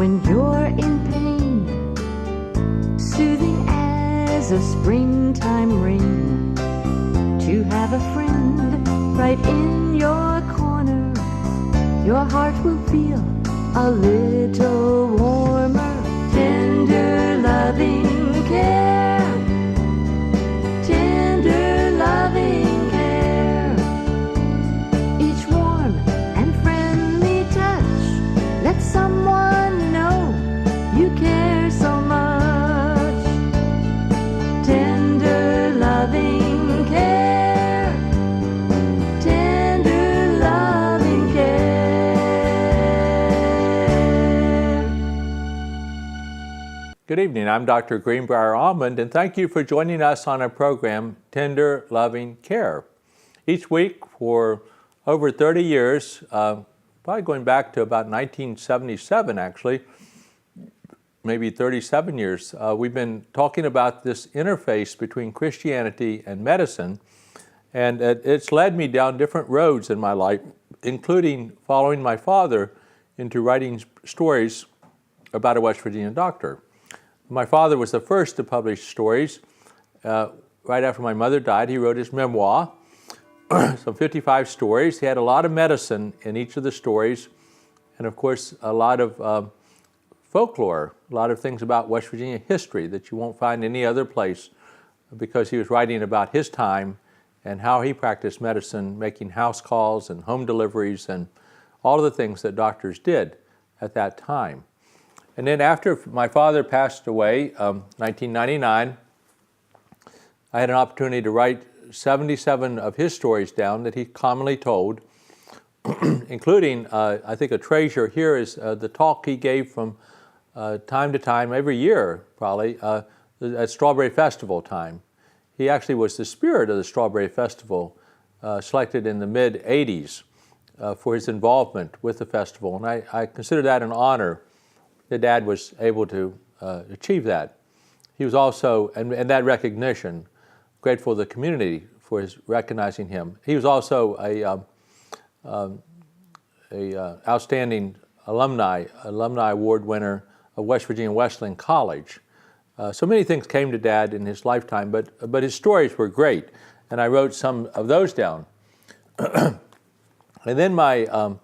when you're in pain, soothing as a springtime rain, to have a friend right in your corner, your heart will feel a little warmer. Tender loving care, tender loving care, each warm and friendly touch lets someone know you care so much. Tender loving care, tender loving care. Good evening, I'm Dr. Greenbrier Almond, and thank you for joining us on our program, Tender Loving Care. Each week for over 30 years, probably going back to about 1977 actually, maybe 37 years, we've been talking about this interface between Christianity and medicine, and it's led me down different roads in my life, including following my father into writing stories about a West Virginia doctor. My father was the first to publish stories. Right after my mother died, he wrote his memoir, some 55 stories. He had a lot of medicine in each of the stories, and of course a lot of folklore, a lot of things about West Virginia history that you won't find any other place, because he was writing about his time and how he practiced medicine, making house calls and home deliveries and all of the things that doctors did at that time. And then after my father passed away, 1999, I had an opportunity to write 77 of his stories down that he commonly told, including, I think a treasure here is the talk he gave from time to time, every year probably, at Strawberry Festival time. He actually was the spirit of the Strawberry Festival, selected in the mid-'80s for his involvement with the festival. And I consider that an honor that Dad was able to achieve that. He was also, and that recognition, grateful to the community for his recognizing him. He was also a outstanding alumni award winner of West Virginia Wesleyan College. So many things came to Dad in his lifetime, but his stories were great, and I wrote some of those down. And then my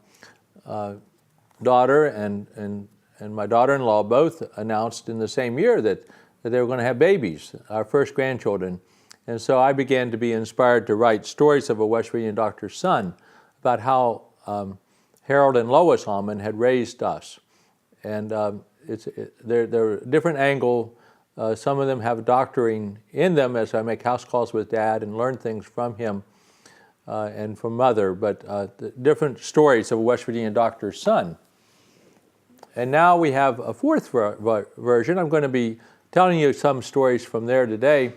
daughter and my daughter-in-law both announced in the same year that they were going to have babies, our first grandchildren. And so I began to be inspired to write stories of a West Virginia doctor's son about how Harold and Lois Almond had raised us. And they're different angle. Some of them have doctoring in them as I make house calls with Dad and learn things from him and from Mother, but the different stories of a West Virginia doctor's son. And now we have a fourth version. I'm going to be telling you some stories from there today.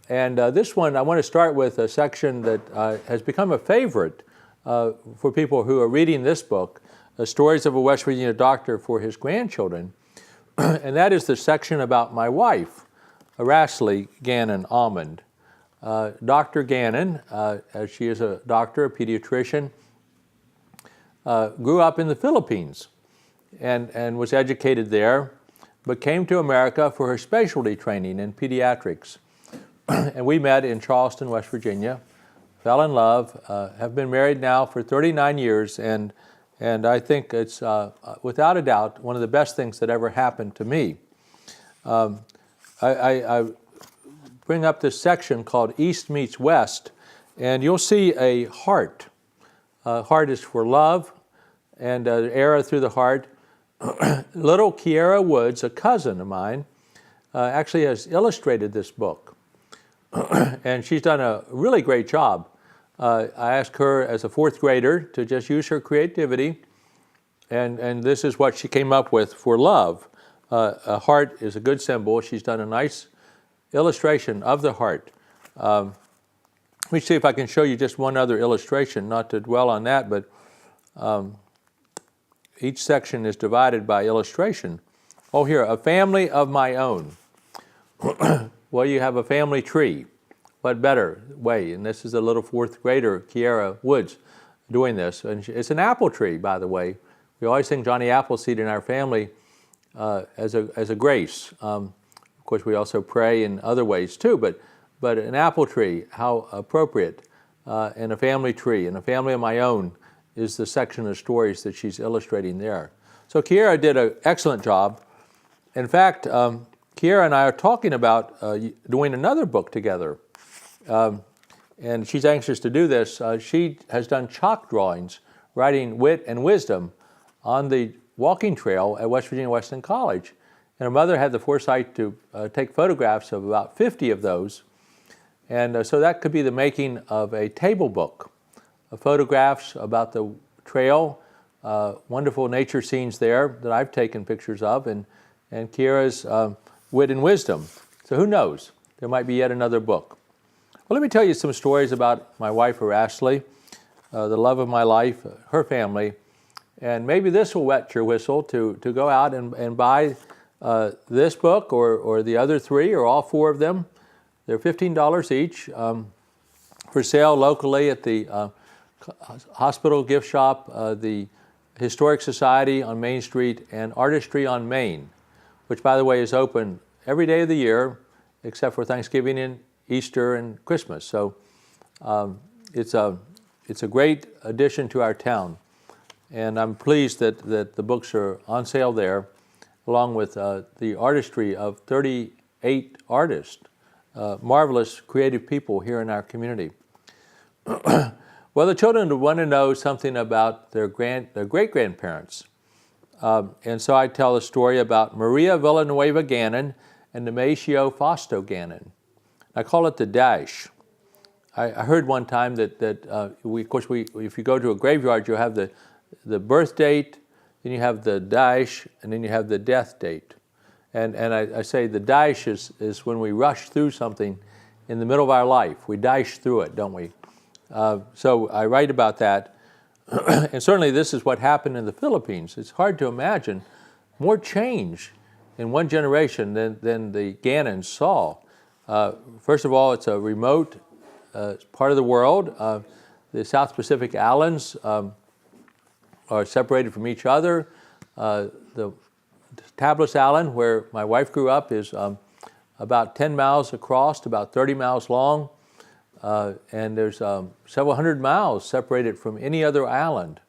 And this one, I want to start with a section that has become a favorite for people who are reading this book, Stories of a West Virginia Doctor for His Grandchildren. And that is the section about my wife, Aracely Gannon Almond. Dr. Gannon, as she is a doctor, a pediatrician, grew up in the Philippines and was educated there, but came to America for her specialty training in pediatrics. And we met in Charleston, West Virginia, fell in love, have been married now for 39 years, and I think it's, without a doubt, one of the best things that ever happened to me. I bring up this section called East Meets West, and you'll see a heart. Heart is for love, and arrow through the heart. Little Kiera Woods, a cousin of mine, actually has illustrated this book. And she's done a really great job. I asked her as a fourth grader to just use her creativity, and this is what she came up with for love. A heart is a good symbol. She's done a nice illustration of the heart. Let me see if I can show you just one other illustration, not to dwell on that, but each section is divided by illustration. Oh, here, a family of my own. Well, you have a family tree. What better way? And this is a little fourth grader, Kiera Woods, doing this. And it's an apple tree, by the way, we always sing Johnny Appleseed in our family as a grace. Of course, we also pray in other ways too, but an apple tree, how appropriate, and a family tree, and a family of my own is the section of stories that she's illustrating there. So Kiera did an excellent job. In fact, Kiera and I are talking about doing another book together. And she's anxious to do this. She has done chalk drawings, writing wit and wisdom on the walking trail at West Virginia Wesleyan College. And her mother had the foresight to take photographs of about 50 of those. And so that could be the making of a table book of photographs about the trail, wonderful nature scenes there that I've taken pictures of, and Kiera's wit and wisdom. So who knows? There might be yet another book. Well, let me tell you some stories about my wife, Ashley, the love of my life, her family, and maybe this will wet your whistle to go out and buy this book or the other three or all four of them. They're $15 each, for sale locally at the Hospital Gift Shop, the Historic Society on Main Street, and Artistry on Main, which, by the way, is open every day of the year except for Thanksgiving and Easter and Christmas. So it's a great addition to our town, and I'm pleased that the books are on sale there, along with the artistry of 38 artists, marvelous creative people here in our community. Well, the children want to know something about their great-grandparents. And so I tell a story about Maria Villanueva Gannon and Nemesio Fausto Gannon. I call it the dash. I heard one time that if you go to a graveyard, you have the birth date, then you have the dash, and then you have the death date. And I say the dash is when we rush through something in the middle of our life. We dash through it, don't we? So I write about that. And certainly this is what happened in the Philippines. It's hard to imagine more change in one generation than the Gannons saw. First of all, it's a remote part of the world. The South Pacific Islands are separated from each other. The Tablas Island, where my wife grew up, is about 10 miles across, about 30 miles long. And there's several hundred miles separated from any other island.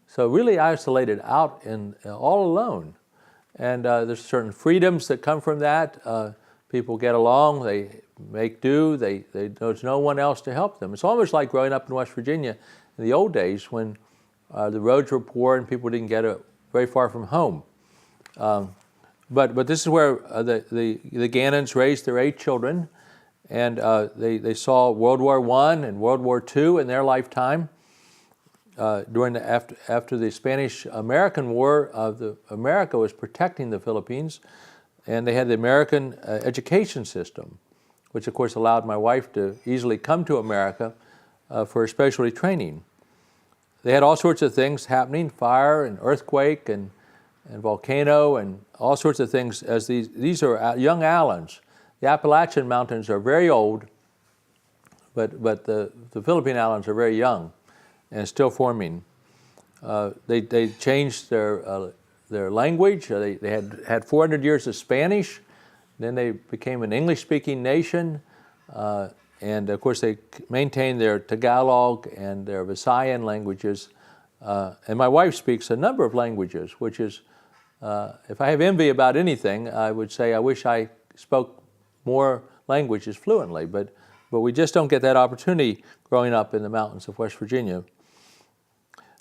So really isolated out and all alone. And there's certain freedoms that come from that. People get along, they make do, there's no one else to help them. It's almost like growing up in West Virginia in the old days when the roads were poor and people didn't get very far from home. But this is where the Gannons raised their 8 children. And they saw World War I and World War II in their lifetime. After the Spanish-American War, America was protecting the Philippines, and they had the American education system, which of course allowed my wife to easily come to America for specialty training. They had all sorts of things happening, fire and earthquake and volcano and all sorts of things, as these are young islands. The Appalachian Mountains are very old, but the Philippine Islands are very young and still forming. They changed their language. They had 400 years of Spanish. Then they became an English-speaking nation. And of course, they maintained their Tagalog and their Visayan languages. And my wife speaks a number of languages, which is, if I have envy about anything, I would say I wish I spoke more languages fluently, but we just don't get that opportunity growing up in the mountains of West Virginia.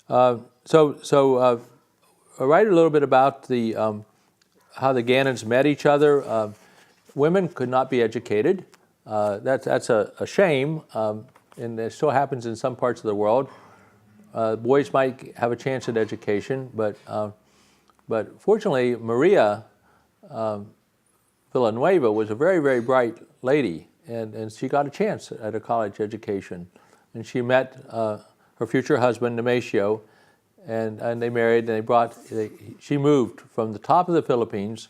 So I write a little bit about how the Gannons met each other. Women could not be educated. That's a shame, and it still happens in some parts of the world. Boys might have a chance at education, but fortunately, Maria Villanueva was a very, very bright lady, and she got a chance at a college education. And she met her future husband, Nemesio, and they married, and she moved from the top of the Philippines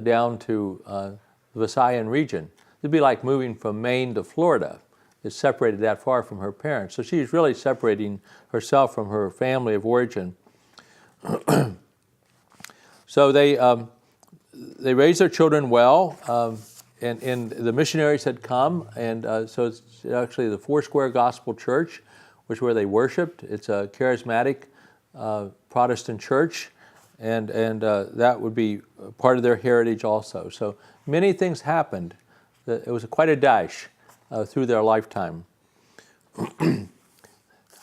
down to the Visayan region. It'd be like moving from Maine to Florida. It's separated that far from her parents. So she's really separating herself from her family of origin. So they raised their children well, and the missionaries had come, and so it's actually the Foursquare Gospel Church, which is where they worshiped. It's a charismatic Protestant church, and that would be part of their heritage also. So many things happened. It was quite a dash through their lifetime.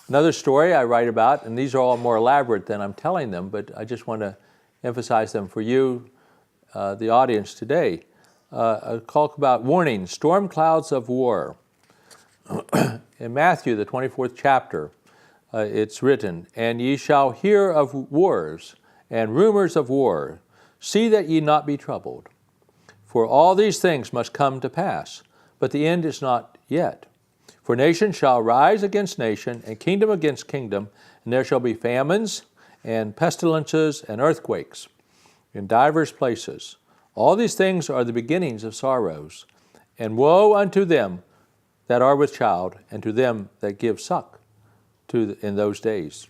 Another story I write about, and these are all more elaborate than I'm telling them, but I just want to emphasize them for you, the audience today. A talk about warning, storm clouds of war. In Matthew, the 24th chapter, it's written, "And ye shall hear of wars and rumors of war. See that ye not be troubled. For all these things must come to pass, but the end is not yet. For nation shall rise against nation, and kingdom against kingdom, and there shall be famines, and pestilences, and earthquakes in divers places. All these things are the beginnings of sorrows. And woe unto them that are with child, and to them that give suck in those days."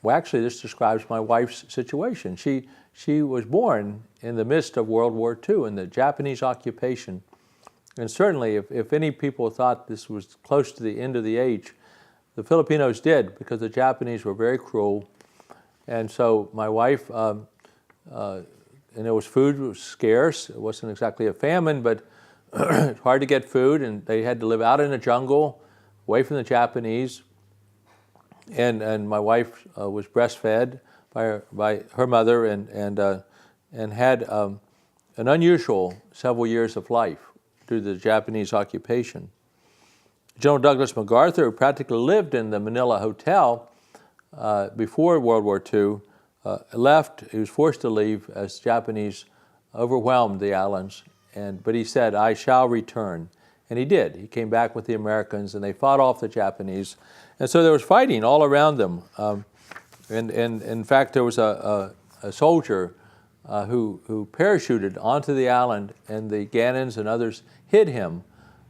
Well, actually, this describes my wife's situation. She was born in the midst of World War II and the Japanese occupation. And certainly, if any people thought this was close to the end of the age, the Filipinos did, because the Japanese were very cruel. And so my wife, and there was food was scarce. It wasn't exactly a famine, but it's hard to get food, and they had to live out in the jungle, away from the Japanese. And my wife was breastfed by her mother, and had an unusual several years of life due to the Japanese occupation. General Douglas MacArthur, who practically lived in the Manila Hotel before World War II, left. He was forced to leave as Japanese overwhelmed the islands. But he said, "I shall return." And he did. He came back with the Americans, and they fought off the Japanese. And so there was fighting all around them. And in fact, there was a soldier who parachuted onto the island, and the Gannons and others hid him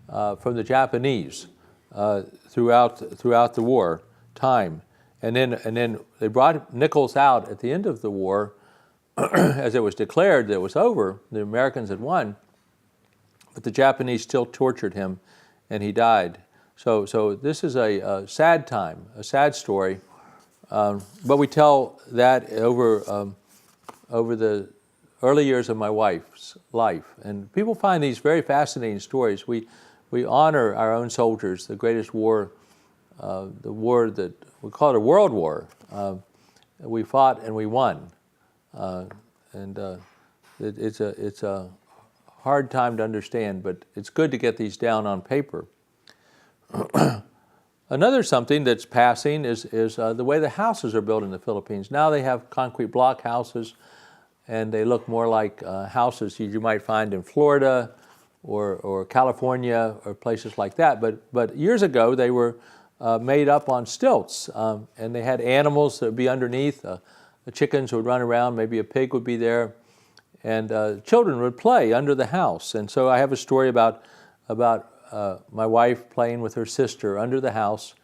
from the Japanese throughout the war time. And then they brought Nichols out at the end of the war, as it was declared that it was over. The Americans had won, but the Japanese still tortured him, and he died. So this is a sad time, a sad story. But we tell that over the early years of my wife's life. And people find these very fascinating stories. We honor our own soldiers, the greatest war, the war that we call it a world war. We fought and we won. It's a hard time to understand, but it's good to get these down on paper. Another something that's passing is the way the houses are built in the Philippines. Now they have concrete block houses, and they look more like houses you might find in Florida or California or places like that. But years ago they were made up on stilts, and they had animals that would be underneath. The chickens would run around, maybe a pig would be there, and children would play under the house. And so I have a story about my wife playing with her sister under the house,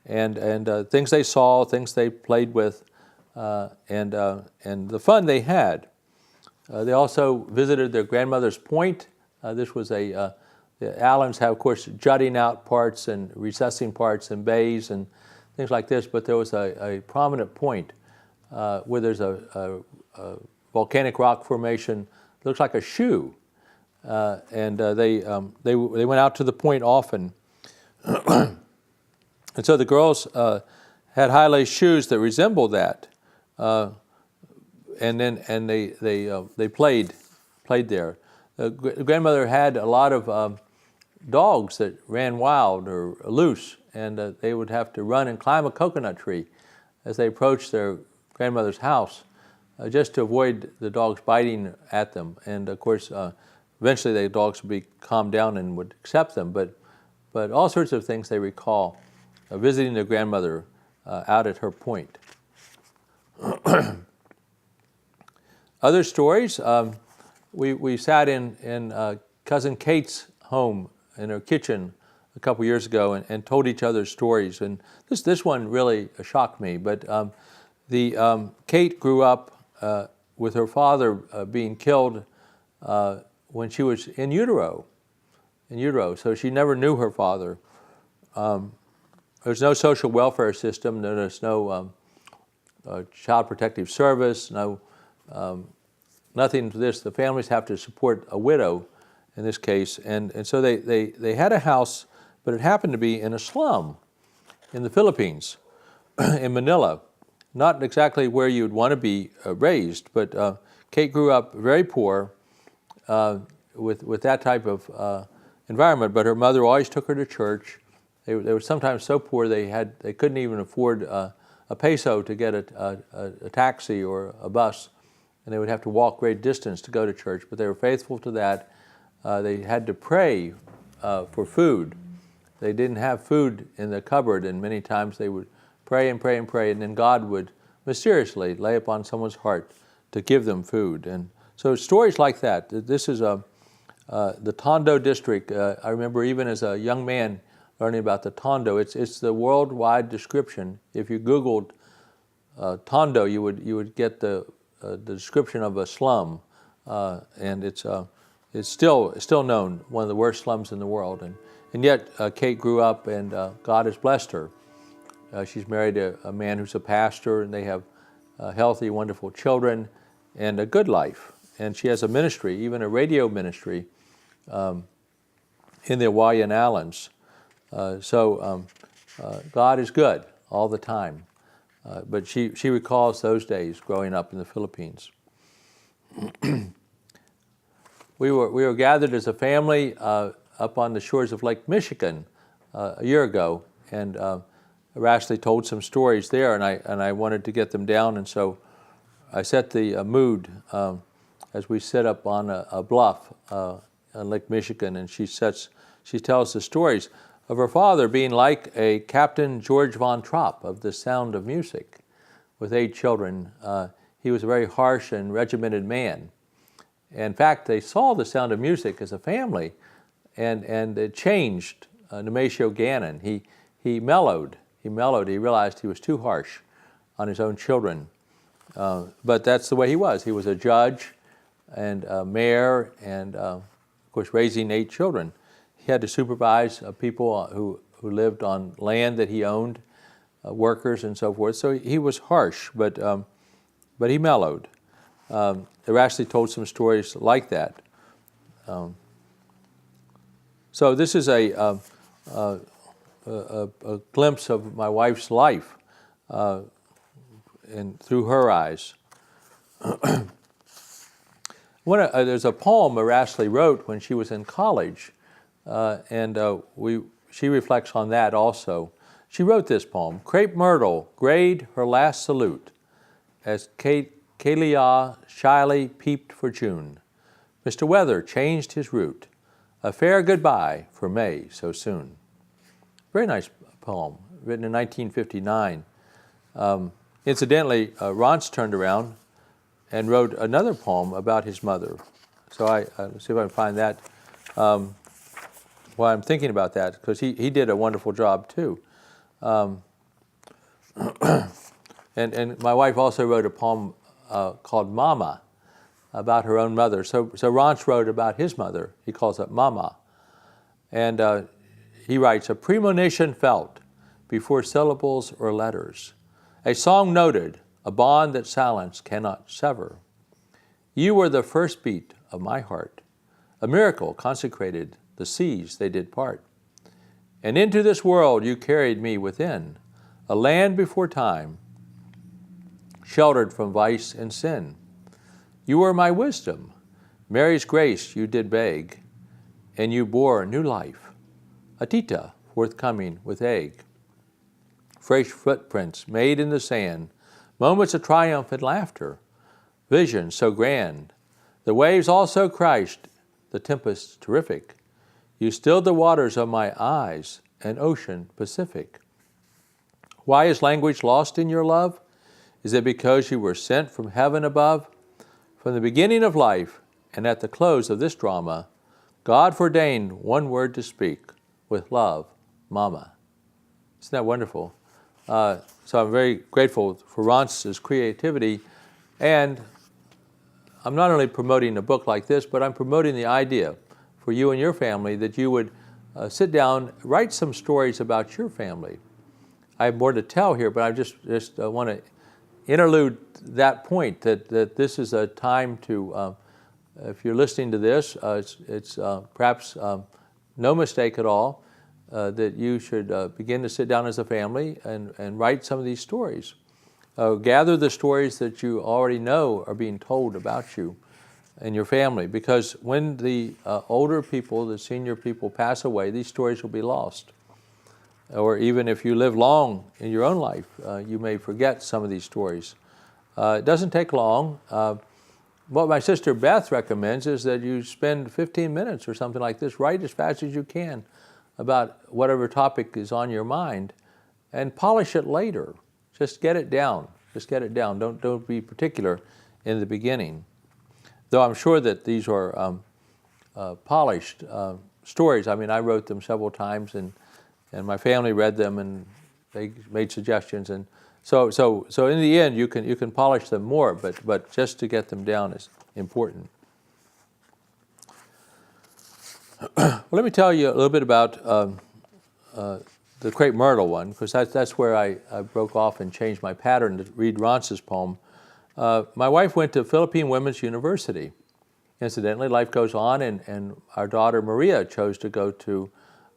and things they saw, things they played with, and the fun they had. They also visited their grandmother's point. This was the Allens have, of course, jutting out parts and recessing parts and bays and things like this, but there was a prominent point where there's a volcanic rock formation. It looks like a shoe. And they went out to the point often. And so the girls had high-laced shoes that resembled that. And they played there. The grandmother had a lot of dogs that ran wild or loose, and they would have to run and climb a coconut tree as they approached their grandmother's house, just to avoid the dogs biting at them. And of course, eventually the dogs would be calmed down and would accept them. But all sorts of things they recall visiting their grandmother out at her point. Other stories. We sat in Cousin Kate's home in her kitchen a couple years ago and told each other stories. And this one really shocked me. But Kate grew up with her father being killed when she was in utero. So she never knew her father. There's no social welfare system. There's no child protective service. Nothing to this. The families have to support a widow in this case. And so they had a house, but it happened to be in a slum in the Philippines, in Manila. Not exactly where you'd want to be raised, but Kate grew up very poor with that type of environment. But her mother always took her to church. They were sometimes so poor they couldn't even afford a peso to get a taxi or a bus, and they would have to walk great distance to go to church. But they were faithful to that. They had to pray for food. They didn't have food in the cupboard, and many times they would pray and pray and pray, and then God would mysteriously lay upon someone's heart to give them food. And so stories like that. This is the Tondo district. I remember even as a young man learning about the Tondo. It's the worldwide description. If you Googled Tondo, you would get the description of a slum, and it's still known, one of the worst slums in the world. And yet Kate grew up, and God has blessed her. She's married a man who's a pastor, and they have healthy, wonderful children and a good life. And she has a ministry, even a radio ministry, in the Hawaiian Islands. So God is good all the time. But she recalls those days growing up in the Philippines. We were gathered as a family up on the shores of Lake Michigan a year ago, and Rashley told some stories there, and I wanted to get them down, and so I set the mood as we sit up on a bluff on Lake Michigan, and she tells the stories of her father being like a Captain George Von Trapp of The Sound of Music. With 8 children, he was a very harsh and regimented man. In fact, they saw The Sound of Music as a family, and it changed Nemesio Gannon. He mellowed. He realized he was too harsh on his own children. But that's the way he was. He was a judge and a mayor and, of course, raising 8 children. He had to supervise people who lived on land that he owned, workers and so forth. So he was harsh, but he mellowed. Rashley told some stories like that. So this is a glimpse of my wife's life through her eyes. There's a poem Rashley wrote when she was in college, and she reflects on that also. She wrote this poem: Crepe Myrtle grayed her last salute as Kalia shyly peeped for June. Mr. Weather changed his route, a fair goodbye for May so soon. Very nice poem, written in 1959. Incidentally, Rance turned around and wrote another poem about his mother. So let's see if I can find that while I'm thinking about that, because he did a wonderful job too. And my wife also wrote a poem called Mama, about her own mother. So Rance wrote about his mother. He calls it Mama. And he writes, a premonition felt before syllables or letters, a song noted, a bond that silence cannot sever. You were the first beat of my heart, a miracle consecrated the seas they did part. And into this world you carried me within, a land before time, sheltered from vice and sin. You were my wisdom, Mary's grace you did beg, and you bore new life, a tita forthcoming with egg. Fresh footprints made in the sand, moments of triumph and laughter, visions so grand. The waves also crashed, the tempests terrific. You stilled the waters of my eyes, an ocean Pacific. Why is language lost in your love? Is it because you were sent from heaven above? From the beginning of life and at the close of this drama, God ordained one word to speak, with love, Mama. Isn't that wonderful? So I'm very grateful for Ronce's creativity, and I'm not only promoting a book like this, but I'm promoting the idea for you and your family that you would sit down, write some stories about your family. I have more to tell here, but I just want to interlude that point that this is a time to, if you're listening to this, it's perhaps no mistake at all that you should begin to sit down as a family and write some of these stories. Gather the stories that you already know are being told about you and your family, because when the older people, the senior people pass away, these stories will be lost. Or even if you live long in your own life, you may forget some of these stories. It doesn't take long. What my sister Beth recommends is that you spend 15 minutes or something like this, write as fast as you can about whatever topic is on your mind, and polish it later. Just get it down. Just get it down. Don't be particular in the beginning. Though I'm sure that these are polished stories. I mean, I wrote them several times, and my family read them, and they made suggestions. And so in the end, you can polish them more, but just to get them down is important. Well, let me tell you a little bit about the Crepe Myrtle one, because that's where I broke off and changed my pattern to read Ronce's poem. My wife went to Philippine Women's University. Incidentally, life goes on, and our daughter Maria chose to go to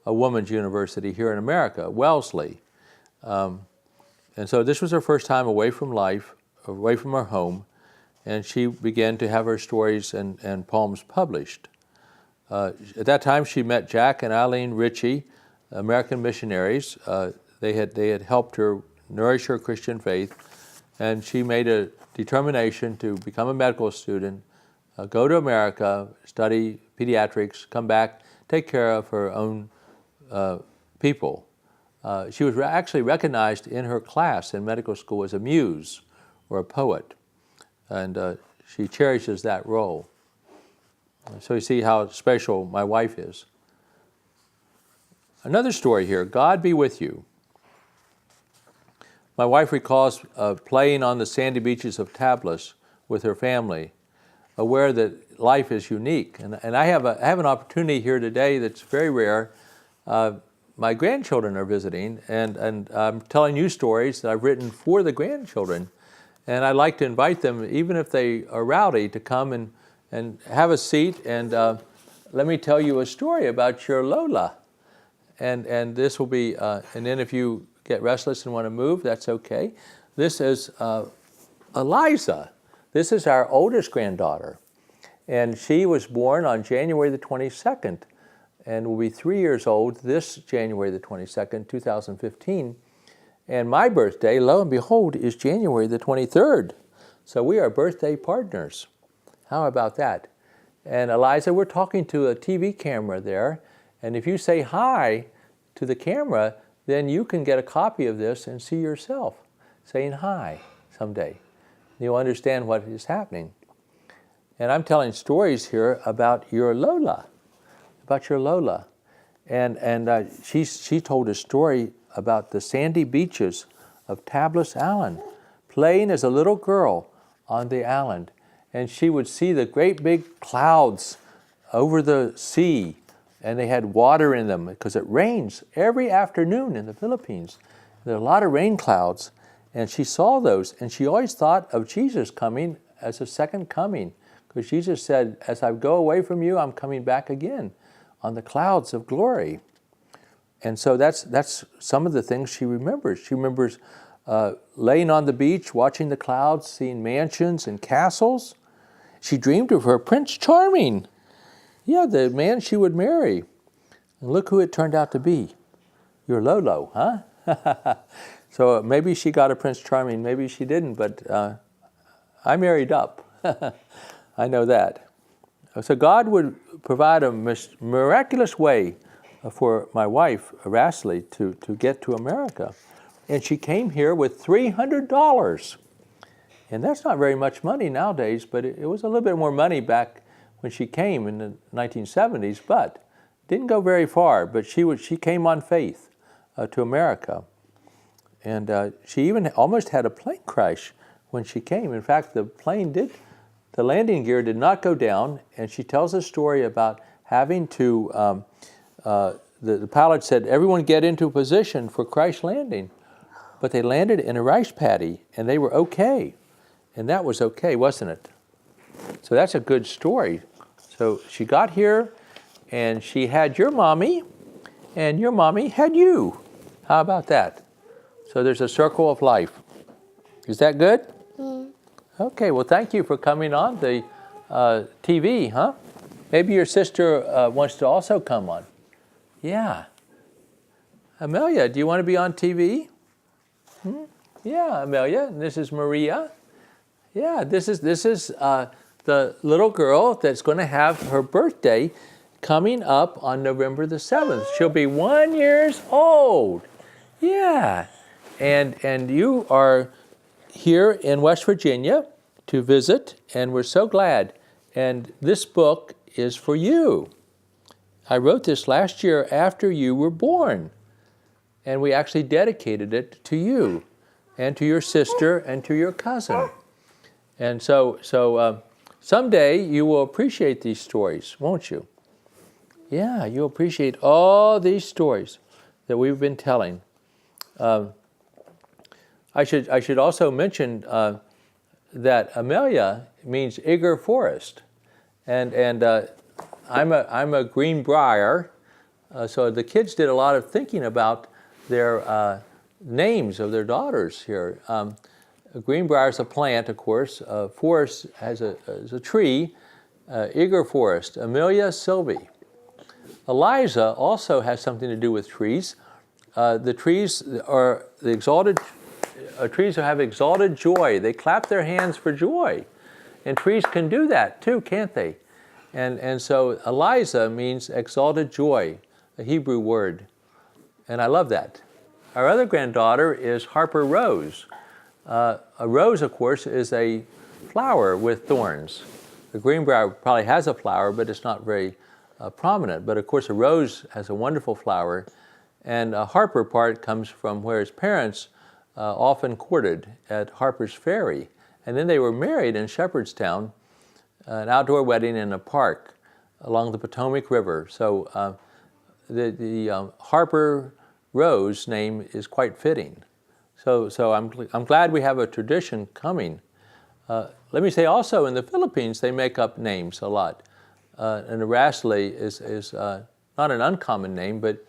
a women's university here in America, Wellesley. And so this was her first time away from life, away from her home, and she began to have her stories and poems published. At that time, she met Jack and Eileen Ritchie, American missionaries. They had helped her nourish her Christian faith, and she made a determination to become a medical student, go to America, study pediatrics, come back, take care of her own people. She was actually recognized in her class in medical school as a muse or a poet, and she cherishes that role. So you see how special my wife is. Another story here, God Be With You. My wife recalls playing on the sandy beaches of Tablas with her family, aware that life is unique. And I have an opportunity here today that's very rare. My grandchildren are visiting, and I'm telling you stories that I've written for the grandchildren. And I'd like to invite them, even if they are rowdy, to come and have a seat, and let me tell you a story about your Lola. And this will be, and then if you get restless and want to move, that's okay. This is Eliza. This is our oldest granddaughter. And she was born on January the 22nd, and will be 3 years old this January the 22nd, 2015. And my birthday, lo and behold, is January the 23rd. So we are birthday partners. How about that? And Eliza, we're talking to a TV camera there, and if you say hi to the camera, then you can get a copy of this and see yourself saying hi someday. You'll understand what is happening. And I'm telling stories here about your Lola, And she told a story about the sandy beaches of Tablas Island, playing as a little girl on the island. And she would see the great big clouds over the sea, and they had water in them because it rains every afternoon in the Philippines. There are a lot of rain clouds, and she saw those, and she always thought of Jesus coming as a second coming, because Jesus said, as I go away from you, I'm coming back again on the clouds of glory. And so that's some of the things she remembers. She remembers laying on the beach, watching the clouds, seeing mansions and castles. She dreamed of her Prince Charming. Yeah, the man she would marry. And look who it turned out to be. Your Lolo, huh? So maybe she got a Prince Charming, maybe she didn't, but I married up. I know that. So God would provide a miraculous way for my wife, Rasley, to get to America. And she came here with $300. And that's not very much money nowadays, but it was a little bit more money back when she came in the 1970s, but didn't go very far. But she came on faith to America. she even almost had a plane crash when she came. In fact, the landing gear did not go down, and she tells a story about having to, the pilot said, everyone get into position for crash landing. But they landed in a rice paddy, and they were okay. And that was okay, wasn't it? So that's a good story. So she got here, and she had your mommy, and your mommy had you. How about that? So there's a circle of life. Is that good? Okay, well, thank you for coming on the TV, huh? Maybe your sister wants to also come on. Yeah. Amelia, do you want to be on TV? Yeah, Amelia, and this is Maria. Yeah, this is the little girl that's going to have her birthday coming up on November the 7th. She'll be 1 year old. Yeah, and you are here in West Virginia to visit, and we're so glad. And this book is for you. I wrote this last year after you were born, and we actually dedicated it to you and to your sister and to your cousin. And so someday you will appreciate these stories, won't you? Yeah, you'll appreciate all these stories that we've been telling. I should also mention that Amelia means eager forest, and I'm a Greenbrier, so the kids did a lot of thinking about their names of their daughters here. Greenbrier is a plant, of course. Forest is a tree. Eager forest. Amelia Sylvie. Eliza also has something to do with trees. The trees are the exalted. Trees have exalted joy. They clap their hands for joy, and trees can do that too, can't they? And so Eliza means exalted joy, a Hebrew word, and I love that. Our other granddaughter is Harper Rose. A rose, of course, is a flower with thorns. The Greenbrier probably has a flower, but it's not very prominent. But of course, a rose has a wonderful flower, and a Harper part comes from where his parents often courted at Harper's Ferry. And then they were married in Shepherdstown, an outdoor wedding in a park along the Potomac River. So the Harper Rose name is quite fitting. So I'm glad we have a tradition coming. Let me say also in the Philippines, they make up names a lot. And Araceli is not an uncommon name, but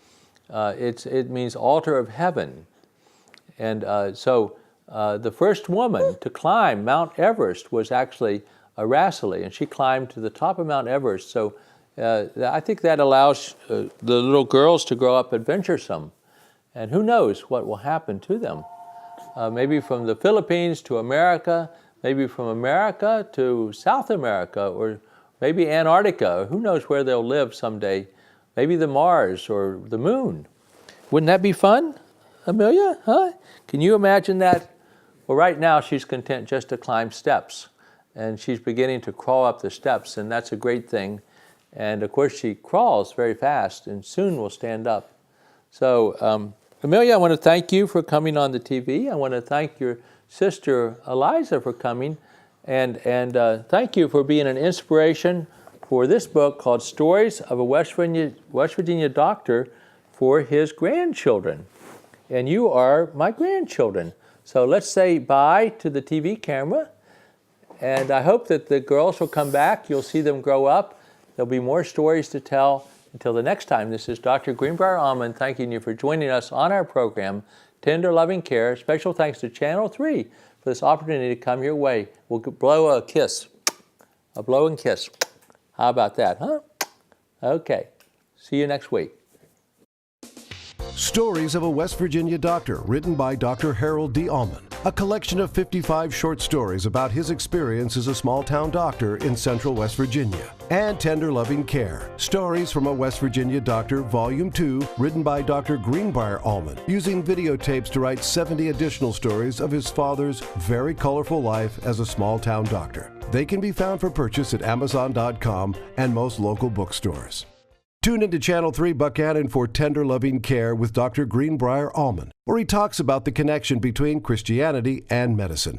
it means altar of heaven. And so the first woman to climb Mount Everest was actually Araceli, and she climbed to the top of Mount Everest. So I think that allows the little girls to grow up adventuresome. And who knows what will happen to them. Maybe from the Philippines to America, maybe from America to South America, or maybe Antarctica. Who knows where they'll live someday. Maybe the Mars or the moon. Wouldn't that be fun, Amelia? Huh? Can you imagine that? Well, right now she's content just to climb steps. And she's beginning to crawl up the steps, and that's a great thing. And of course she crawls very fast and soon will stand up. So Amelia, I want to thank you for coming on the TV. I want to thank your sister Eliza for coming. And thank you for being an inspiration for this book called Stories of a West Virginia Doctor for His Grandchildren. And you are my grandchildren. So let's say bye to the TV camera. And I hope that the girls will come back. You'll see them grow up. There'll be more stories to tell. Until the next time, this is Dr. Greenbrier Almond thanking you for joining us on our program, Tender Loving Care. Special thanks to Channel 3 for this opportunity to come your way. We'll blow a kiss, a blow and kiss. How about that, huh? Okay. See you next week. Stories of a West Virginia Doctor, written by Dr. Harold D. Almond. A collection of 55 short stories about his experience as a small-town doctor in central West Virginia. And Tender Loving Care. Stories from a West Virginia Doctor, Volume 2, written by Dr. Greenbrier Almond, using videotapes to write 70 additional stories of his father's very colorful life as a small-town doctor. They can be found for purchase at Amazon.com and most local bookstores. Tune into Channel 3 Buckhannon for Tender Loving Care with Dr. Greenbrier Allman, where he talks about the connection between Christianity and medicine.